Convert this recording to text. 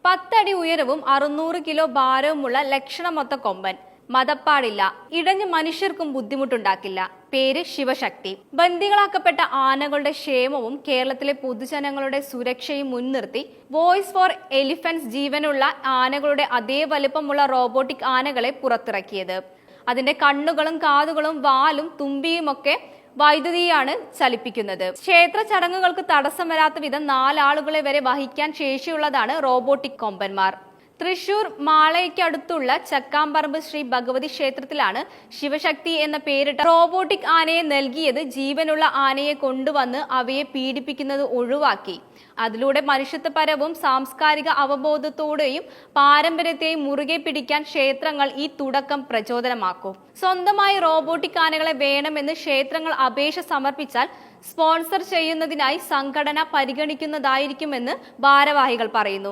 10 അടി ഉയരവും 600 കിലോ ഭാരവുമുള്ള ലക്ഷണമൊത്ത കൊമ്പൻ. മതപ്പാടില്ല, ഇടഞ്ഞ് മനുഷ്യർക്കും ബുദ്ധിമുട്ടുണ്ടാക്കില്ല. പേര് ശിവശക്തി. ബന്ദികളാക്കപ്പെട്ട ആനകളുടെ ക്ഷേമവും കേരളത്തിലെ പൊതുജനങ്ങളുടെ സുരക്ഷയും മുൻനിർത്തി വോയിസ് ഫോർ എലിഫന്റ്സ് ജീവനുള്ള ആനകളുടെ അതേ വലിപ്പമുള്ള റോബോട്ടിക് ആനകളെ പുറത്തിറക്കിയത്. അതിന്റെ കണ്ണുകളും കാതുകളും വാലും തുമ്പിയുമൊക്കെ വൈദ്യുതിയാണ് ചലിപ്പിക്കുന്നത്. ക്ഷേത്ര ചടങ്ങുകൾക്ക് തടസ്സം വരാത്ത വിധം 4 ആളുകളെ വരെ വഹിക്കാൻ ശേഷിയുള്ളതാണ് റോബോട്ടിക് കൊമ്പന്മാർ. തൃശൂർ മാളയ്ക്കടുത്തുള്ള ചക്കാമ്പറമ്പ് ശ്രീ ഭഗവതി ക്ഷേത്രത്തിലാണ് ശിവശക്തി എന്ന പേരിട്ട റോബോട്ടിക് ആനയെ നൽകിയത്. ജീവനുള്ള ആനയെ കൊണ്ടുവന്ന് അവയെ പീഡിപ്പിക്കുന്നത് ഒഴിവാക്കി അതിലൂടെ മനുഷ്യത്വപരവും സാംസ്കാരിക അവബോധത്തോടെയും പാരമ്പര്യത്തെയും മുറുകെ പിടിക്കാൻ ക്ഷേത്രങ്ങൾ ഈ തുടക്കം പ്രചോദനമാക്കും. സ്വന്തമായി റോബോട്ടിക് ആനകളെ വേണമെന്ന് ക്ഷേത്രങ്ങൾ അപേക്ഷ സമർപ്പിച്ചാൽ സ്പോൺസർ ചെയ്യുന്നതിനായി സംഘടന പരിഗണിക്കുന്നതായിരിക്കുമെന്ന് ഭാരവാഹികൾ പറയുന്നു.